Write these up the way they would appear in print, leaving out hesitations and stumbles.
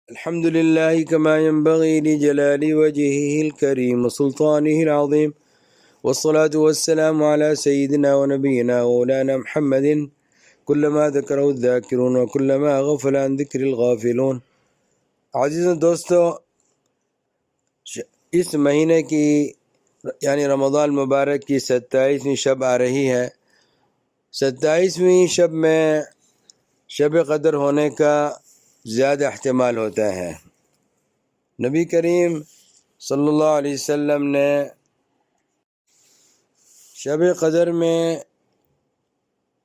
الحمد لله كما ينبغي لجلال وجهه الكريم وسلطانه العظيم، والصلاة والسلام على سيدنا ونبينا ومولانا محمد كلما ذكره الذاكرون وكلما غفل عن ذكر الغافلون۔ عزیز دوستو، اس مہینے کی یعنی رمضان مبارک کی 27ویں شب آ رہی ہے۔ 27ویں شب میں شب قدر ہونے کا زیادہ احتمال ہوتا ہے۔ نبی کریم صلی اللہ علیہ وسلم نے شب قدر میں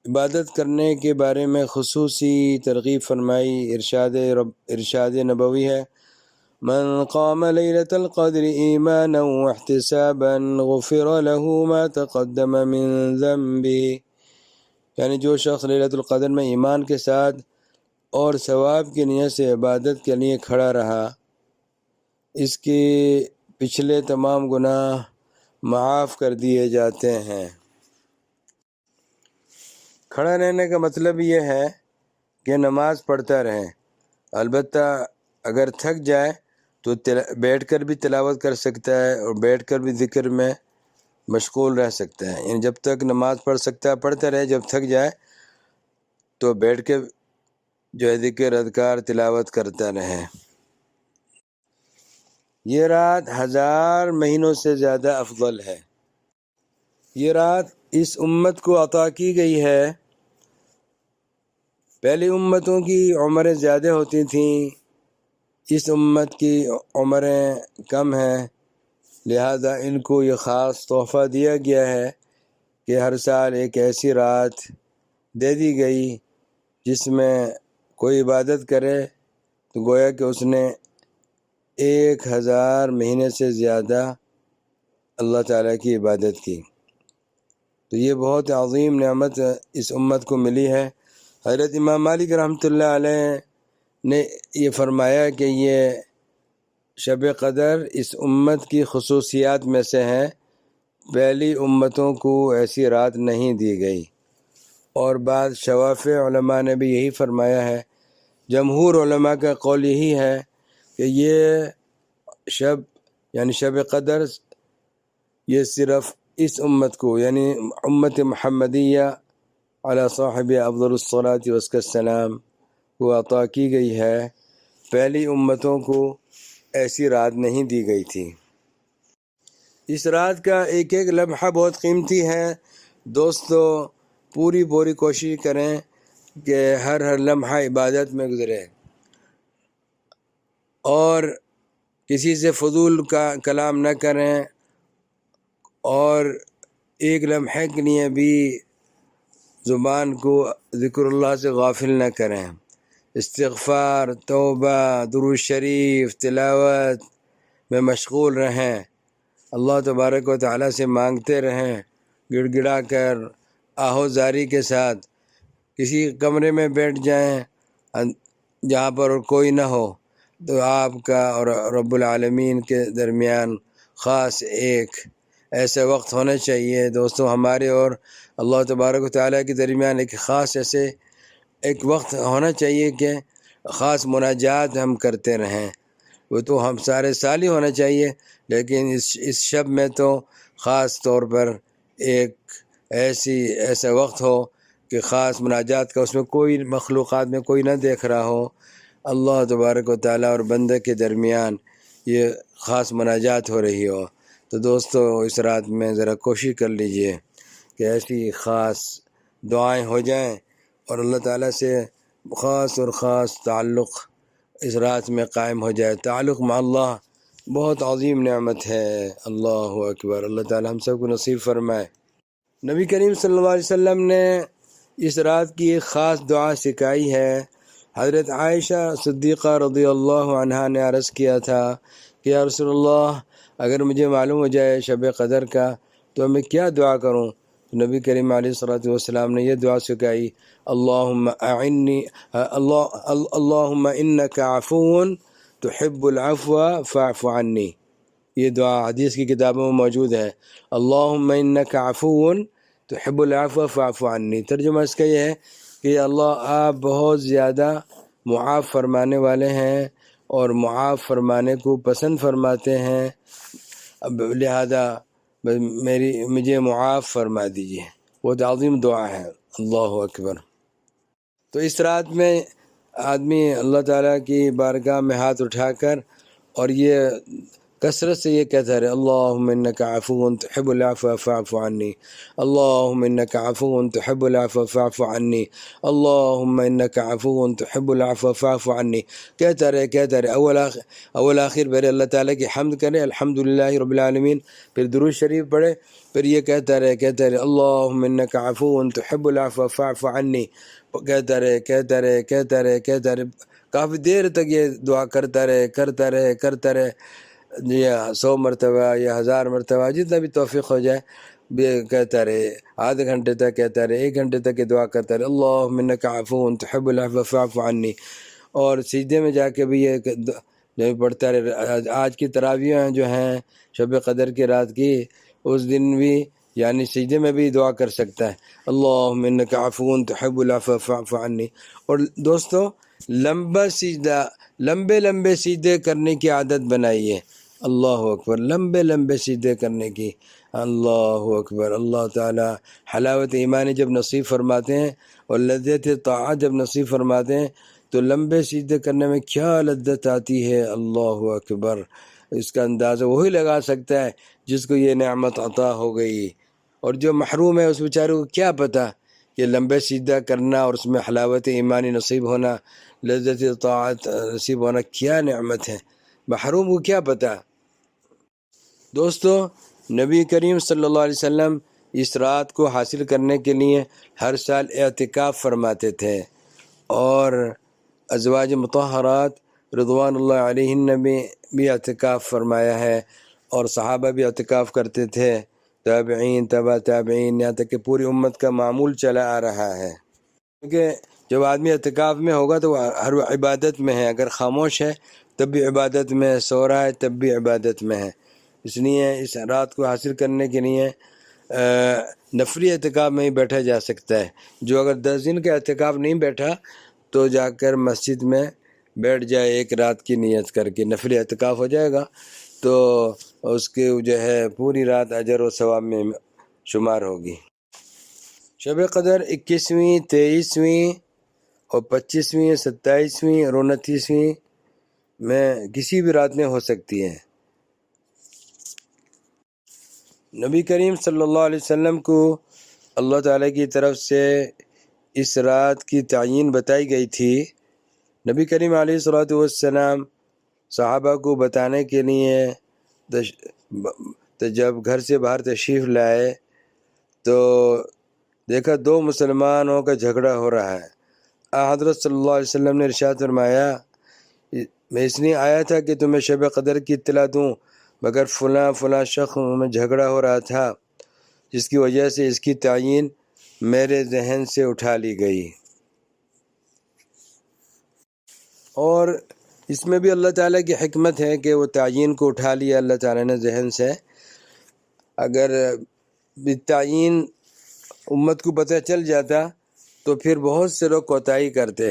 عبادت کرنے کے بارے میں خصوصی ترغیب فرمائی۔ ارشاد نبوی ہے، من قام لیلۃ القدر ایمانا واحتسابا غفر له ما تقدم من ذنبه، یعنی جو شخص لیلۃ القدر میں ایمان کے ساتھ اور ثواب کی نیت سے عبادت کے لیے کھڑا رہا، اس کے پچھلے تمام گناہ معاف کر دیے جاتے ہیں۔ کھڑا رہنے کا مطلب یہ ہے کہ نماز پڑھتا رہے، البتہ اگر تھک جائے تو بیٹھ کر بھی تلاوت کر سکتا ہے اور بیٹھ کر بھی ذکر میں مشغول رہ سکتا ہے، یعنی جب تک نماز پڑھ سکتا ہے پڑھتا رہے، جب تھک جائے تو بیٹھ کے جو ہے ذکر اذکار تلاوت کرتا رہے۔ یہ رات 1000 مہینوں سے زیادہ افضل ہے۔ یہ رات اس امت کو عطا کی گئی ہے۔ پہلی امتوں کی عمریں زیادہ ہوتی تھیں، اس امت کی عمریں کم ہیں، لہذا ان کو یہ خاص تحفہ دیا گیا ہے کہ ہر سال ایک ایسی رات دے دی گئی جس میں کوئی عبادت کرے تو گویا کہ اس نے 1000 مہینے سے زیادہ اللہ تعالیٰ کی عبادت کی۔ تو یہ بہت عظیم نعمت اس امت کو ملی ہے۔ حضرت امام مالک رحمۃ اللہ علیہ نے یہ فرمایا کہ یہ شب قدر اس امت کی خصوصیات میں سے ہے، پہلی امتوں کو ایسی رات نہیں دی گئی۔ اور بعض شوافع علماء نے بھی یہی فرمایا ہے، جمہور علماء کا قول یہی ہے کہ یہ شب یعنی شب قدر یہ صرف اس امت کو یعنی امت محمدیہ علی صاحب افضل الصلاۃ والسلام کو عطا کی گئی ہے، پہلی امتوں کو ایسی رات نہیں دی گئی تھی۔ اس رات کا ایک ایک لمحہ بہت قیمتی ہے۔ دوستو، پوری کوشش کریں کہ ہر لمحہ عبادت میں گزرے اور کسی سے فضول کا کلام نہ کریں، اور ایک لمحے کے لیے بھی زبان کو ذکر اللہ سے غافل نہ کریں۔ استغفار، توبہ، درود شریف، تلاوت میں مشغول رہیں، اللہ تبارک و تعالیٰ سے مانگتے رہیں، گڑ گڑا کر آہو زاری کے ساتھ۔ کسی کمرے میں بیٹھ جائیں جہاں پر کوئی نہ ہو، تو آپ کا اور رب العالمین کے درمیان خاص ایک ایسا وقت ہونا چاہیے۔ دوستو، ہمارے اور اللہ تبارک و تعالیٰ کے درمیان ایک خاص ایک وقت ہونا چاہیے کہ خاص مناجات ہم کرتے رہیں۔ وہ تو ہم سارے سال ہی ہونا چاہیے، لیکن اس شب میں تو خاص طور پر ایک ایسا وقت ہو کہ خاص مناجات کا، اس میں کوئی مخلوقات میں کوئی نہ دیکھ رہا ہو، اللہ تبارک و تعالیٰ اور بندے کے درمیان یہ خاص مناجات ہو رہی ہو۔ تو دوستو، اس رات میں ذرا کوشش کر لیجئے کہ ایسی خاص دعائیں ہو جائیں اور اللہ تعالیٰ سے خاص اور خاص تعلق اس رات میں قائم ہو جائے۔ تعلق مع اللہ بہت عظیم نعمت ہے۔ اللہ اکبر، اللہ تعالیٰ ہم سب کو نصیب فرمائے۔ نبی کریم صلی اللہ علیہ وسلم نے اس رات کی ایک خاص دعا سکھائی ہے۔ حضرت عائشہ صدیقہ رضی اللہ عنہا نے عرض کیا تھا کہ یا رسول اللہ، اگر مجھے معلوم ہو جائے شب قدر کا تو میں کیا دعا کروں؟ تو نبی کریم علیہ الصلوۃ والسلام نے یہ دعا سکھائی، اللہم انک عفو تحب العفو فاعف عنی۔ یہ دعا حدیث کی کتابوں میں موجود ہے، اللہم انک عفو تحب العفو فاعف عنی۔ ترجمہ اس کا یہ ہے کہ اللہ، آپ بہت زیادہ معاف فرمانے والے ہیں اور معاف فرمانے کو پسند فرماتے ہیں، اب لہذا مجھے معاف فرما دیجیے۔ وہ عظیم دعا ہے، اللہ اکبر۔ تو اس رات میں آدمی اللہ تعالیٰ کی بارگاہ میں ہاتھ اٹھا کر اور یہ کثرت سے یہ کہتا ہے، اللہم انک عفو تحب العفو فاعف عنی، اللہم انک عفو تحب العفو فاعف عنی، اللہم انک عفو تحب العفو فاعف عنی، کہتا رہے اول آخر پہلے اللہ تعالیٰ کی حمد کرے، الحمدللہ رب العالمین، پھر درود شریف پڑھے، پھر یہ کہتا رہے اللہم انک عفو تحب العفو فاعف عنی، کہتا رہے کافی دیر تک یہ دعا کرتا رہے، یا 100 مرتبہ یا 1000 مرتبہ، جتنا بھی توفیق ہو جائے کہتا رہے، آدھے گھنٹے تک کہتا رہے، 1 گھنٹے تک یہ دعا کرتا رہے، اللہم انک عفو تحب العفو فاعف عنی۔ اور سجدے میں جا کے بھی یہ جو پڑھتا رہے۔ آج کی تراویح جو ہیں شب قدر کی رات کی، اس دن بھی یعنی سجدے میں بھی دعا کر سکتا ہے، اللہم انک عفو تحب العفو فاعف عنی۔ اور دوستو لمبے سجدے کرنے کی عادت بنائیے، اللہ اکبر، لمبے سجدے کرنے کی، اللہ اکبر۔ اللہ تعالی حلاوت ایمانی جب نصیب فرماتے ہیں اور لذت طاعت جب نصیب فرماتے ہیں تو لمبے سجدے کرنے میں کیا لذت آتی ہے، اللہ اکبر۔ اس کا اندازہ وہی لگا سکتا ہے جس کو یہ نعمت عطا ہو گئی، اور جو محروم ہے اس بیچارے کو کیا پتہ کہ لمبے سجدہ کرنا اور اس میں حلاوت ایمانی نصیب ہونا، لذت طاعت نصیب ہونا کیا نعمت ہے، محروم کو کیا پتہ۔ دوستو، نبی کریم صلی اللہ علیہ وسلم اس رات کو حاصل کرنے کے لیے ہر سال اعتکاف فرماتے تھے، اور ازواج مطہرات رضوان اللہ علیہن نے بھی اعتکاف فرمایا ہے، اور صحابہ بھی اعتکاف کرتے تھے، تابعین، تبع تابعین، یہاں تک کہ پوری امت کا معمول چلا آ رہا ہے۔ کیونکہ جب آدمی اعتکاف میں ہوگا تو ہر عبادت میں ہے، اگر خاموش ہے تب بھی عبادت میں ہے، سو رہا ہے تب بھی عبادت میں ہے۔ اس لیے اس رات کو حاصل کرنے کے لیے نفلی اعتکاف میں ہی بیٹھا جا سکتا ہے۔ جو اگر 10 دن کا اعتکاف نہیں بیٹھا تو جا کر مسجد میں بیٹھ جائے، 1 رات کی نیت کر کے نفلی اعتکاف ہو جائے گا تو اس کے جو ہے پوری رات اجر و ثواب میں شمار ہوگی۔ شب قدر 21ویں، 23ویں اور 25ویں، 27ویں اور 29ویں میں کسی بھی رات میں ہو سکتی ہے۔ نبی کریم صلی اللہ علیہ وسلم کو اللہ تعالیٰ کی طرف سے اس رات کی تعیین بتائی گئی تھی۔ نبی کریم علیہ الصلوۃ والسلام صحابہ کو بتانے کے لیے جب گھر سے باہر تشریف لائے تو دیکھا 2 مسلمانوں کا جھگڑا ہو رہا ہے۔ حضرت صلی اللہ علیہ وسلم نے ارشاد فرمایا، میں اس لیے آیا تھا کہ تمہیں شب قدر کی اطلاع دوں، مگر فلاں شخص میں جھگڑا ہو رہا تھا جس کی وجہ سے اس کی تعیین میرے ذہن سے اٹھا لی گئی۔ اور اس میں بھی اللہ تعالیٰ کی حکمت ہے کہ وہ تعیین کو اٹھا لیا اللہ تعالیٰ نے ذہن سے۔ اگر تعیین امت کو پتہ چل جاتا تو پھر بہت سے لوگ کوتاہی کرتے۔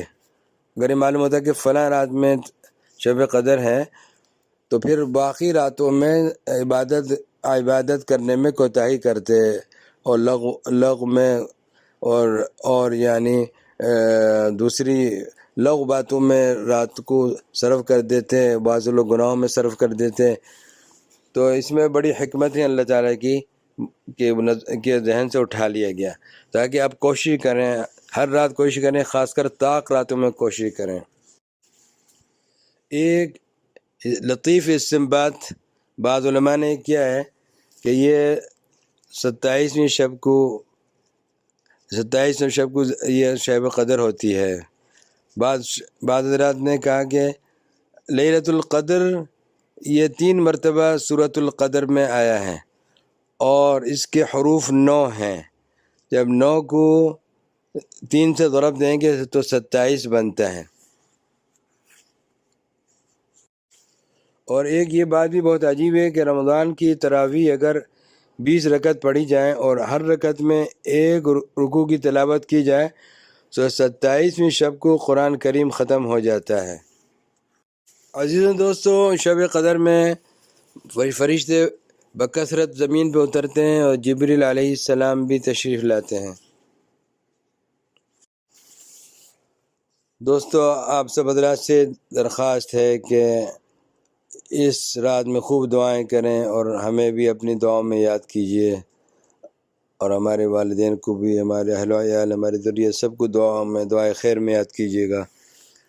اگر یہ معلوم ہوتا کہ فلاں رات میں شب قدر ہے تو پھر باقی راتوں میں عبادت کرنے میں کوتاہی کرتے، اور لغو میں اور یعنی دوسری لغو باتوں میں رات کو صرف کر دیتے، بعض لوگ گناہوں میں صرف کر دیتے۔ تو اس میں بڑی حکمت ہے اللہ تعالیٰ کی کہ ذہن سے اٹھا لیا گیا، تاکہ آپ کوشش کریں، ہر رات کوشش کریں، خاص کر طاق راتوں میں کوشش کریں۔ ایک لطیف استنباط بعض علماء نے کیا ہے کہ یہ 27ویں شب کو یہ شب قدر ہوتی ہے۔ بعض حضرات نے کہا کہ لیلۃ القدر یہ 3 مرتبہ سورۃ القدر میں آیا ہے، اور اس کے حروف 9 ہیں۔ جب 9 کو 3 سے ضرب دیں گے تو 27 بنتا ہے۔ اور ایک یہ بات بھی بہت عجیب ہے کہ رمضان کی تراویح اگر 20 رکعت پڑھی جائیں اور ہر رکعت میں 1 رکوع کی تلاوت کی جائے تو 27ویں شب کو قرآن کریم ختم ہو جاتا ہے۔ عزیزوں دوستوں، شب قدر میں فرشتے بکثرت زمین پہ اترتے ہیں اور جبریل علیہ السلام بھی تشریف لاتے ہیں۔ دوستو، آپ سب حضرات سے درخواست ہے کہ اس رات میں خوب دعائیں کریں اور ہمیں بھی اپنی دعاؤں میں یاد کیجیے، اور ہمارے والدین کو بھی، ہمارے اہل و عیال، ہماری ذریت سب کو دعاؤں میں، دعائے خیر میں یاد کیجیے گا۔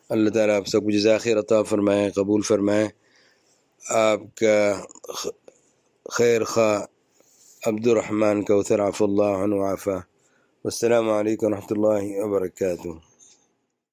اللہ تعالیٰ آپ سب کو جزائے خیر عطا فرمائیں، قبول فرمائیں۔ آپ کا خیر خواہ عبد الرحمن کوثر عفو اللہ عنہ وعفا۔ والسلام علیکم ورحمۃ اللہ وبرکاتہ۔